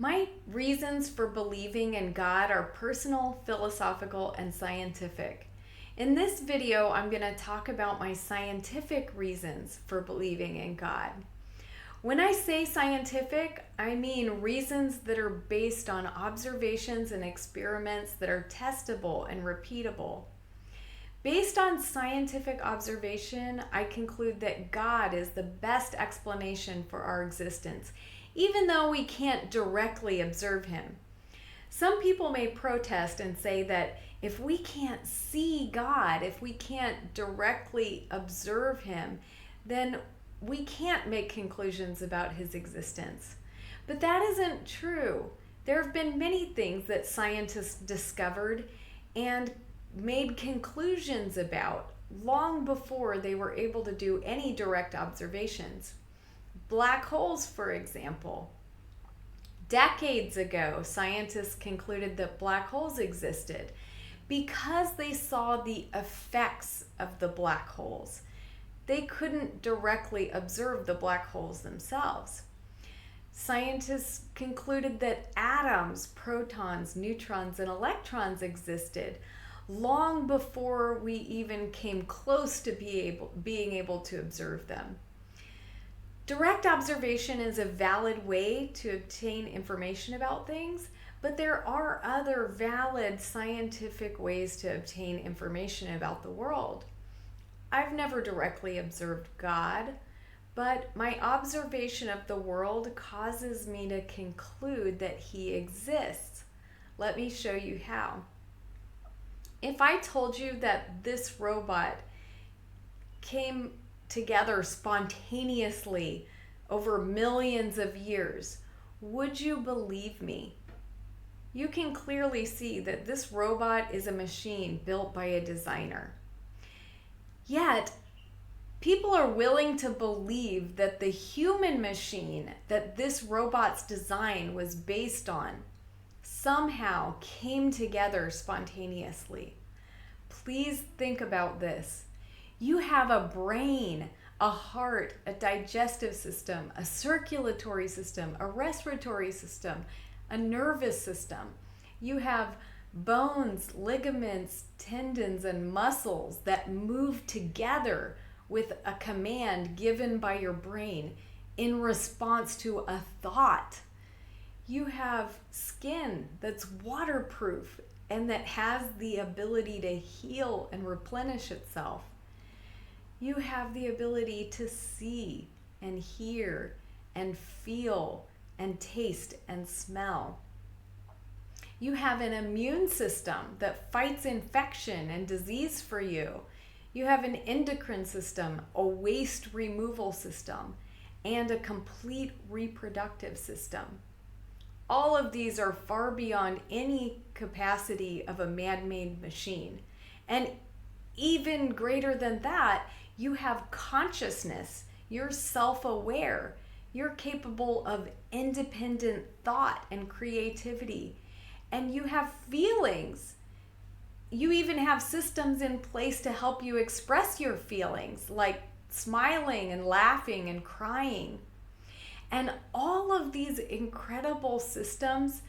My reasons for believing in God are personal, philosophical, and scientific. In this video, I'm going to talk about my scientific reasons for believing in God. When I say scientific, I mean reasons that are based on observations and experiments that are testable and repeatable. Based on scientific observation, I conclude that God is the best explanation for our existence, even though we can't directly observe him. Some people may protest and say that if we can't see God, if we can't directly observe him, then we can't make conclusions about his existence. But that isn't true. There have been many things that scientists discovered and made conclusions about long before they were able to do any direct observations. Black holes, for example. Decades ago, scientists concluded that black holes existed because they saw the effects of the black holes. They couldn't directly observe the black holes themselves. Scientists concluded that atoms, protons, neutrons, and electrons existed long before we even came close to being able to observe them. Direct observation is a valid way to obtain information about things, but there are other valid scientific ways to obtain information about the world. I've never directly observed God, but my observation of the world causes me to conclude that he exists. Let me show you how. If I told you that this robot came together spontaneously over millions of years, would you believe me? You can clearly see that this robot is a machine built by a designer. Yet, people are willing to believe that the human machine that this robot's design was based on somehow came together spontaneously. Please think about this. You have a brain, a heart, a digestive system, a circulatory system, a respiratory system, a nervous system. You have bones, ligaments, tendons, and muscles that move together with a command given by your brain in response to a thought. You have skin that's waterproof and that has the ability to heal and replenish itself. You have the ability to see and hear and feel and taste and smell. You have an immune system that fights infection and disease for you. You have an endocrine system, a waste removal system, and a complete reproductive system. All of these are far beyond any capacity of a man-made machine. And even greater than that, you have consciousness. You're self-aware. You're capable of independent thought and creativity. And you have feelings. You even have systems in place to help you express your feelings, like smiling and laughing and crying. And all of these incredible systems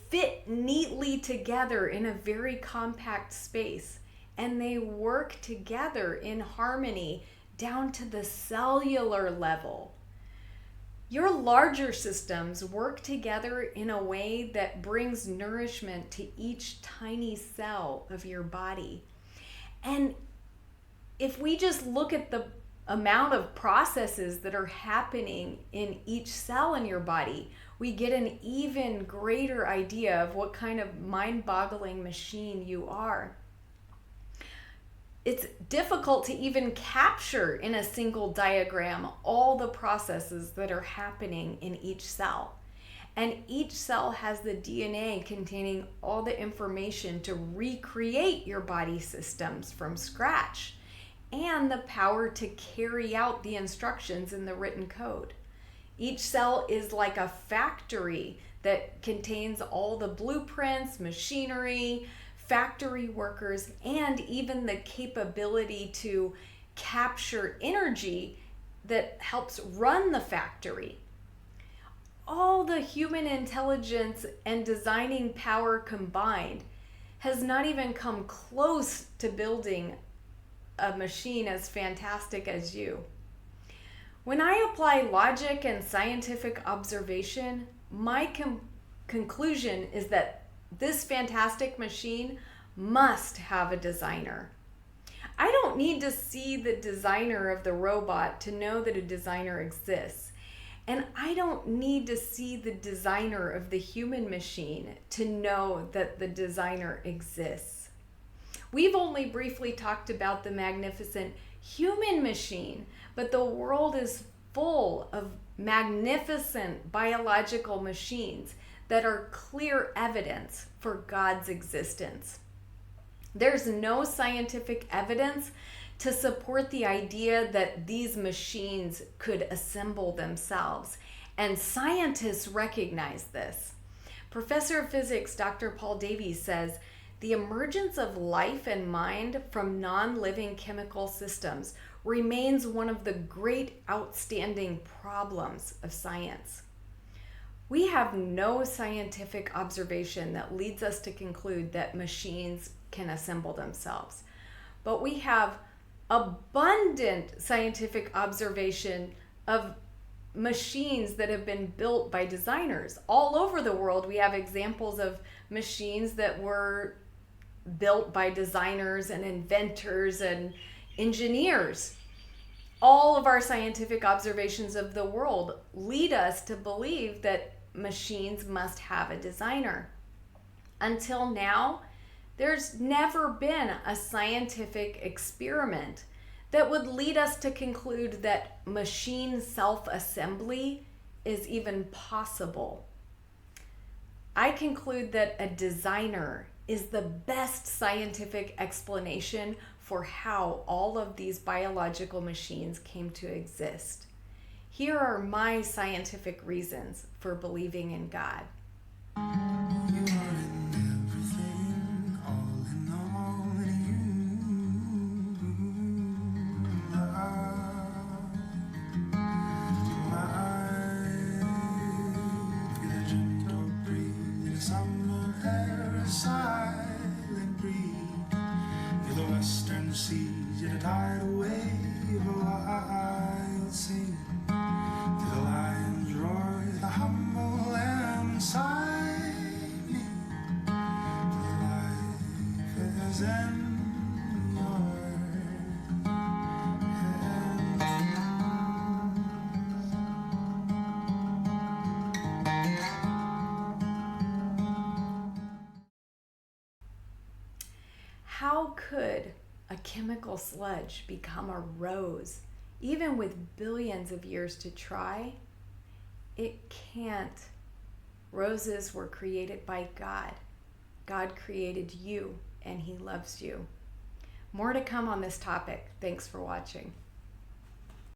fit neatly together in a very compact space, and they work together in harmony down to the cellular level. Your larger systems work together in a way that brings nourishment to each tiny cell of your body. And if we just look at the amount of processes that are happening in each cell in your body, we get an even greater idea of what kind of mind-boggling machine you are. It's difficult to even capture in a single diagram all the processes that are happening in each cell. And each cell has the DNA containing all the information to recreate your body systems from scratch, and the power to carry out the instructions in the written code. Each cell is like a factory that contains all the blueprints, machinery, factory workers, and even the capability to capture energy that helps run the factory. All the human intelligence and designing power combined has not even come close to building a machine as fantastic as you. When I apply logic and scientific observation, my conclusion is that this fantastic machine must have a designer. I don't need to see the designer of the robot to know that a designer exists. And I don't need to see the designer of the human machine to know that the designer exists. We've only briefly talked about the magnificent human machine, but the world is full of magnificent biological machines that are clear evidence for God's existence. There's no scientific evidence to support the idea that these machines could assemble themselves, and scientists recognize this. Professor of Physics Dr. Paul Davies says, the emergence of life and mind from non-living chemical systems remains one of the great outstanding problems of science. We have no scientific observation that leads us to conclude that machines can assemble themselves, but we have abundant scientific observation of machines that have been built by designers. All over the world, we have examples of machines that were built by designers and inventors and engineers. All of our scientific observations of the world lead us to believe that machines must have a designer. Until now, there's never been a scientific experiment that would lead us to conclude that machine self-assembly is even possible. I conclude that a designer is the best scientific explanation for how all of these biological machines came to exist. Here are my scientific reasons for believing in God. Western seas in a tidal wave, a wild scene. To the lion's roar, the humble and inside me. To life is in your How could a chemical sludge become a rose, even with billions of years to try? It can't. Roses were created by God. God created you, and He loves you. More to come on this topic. Thanks for watching.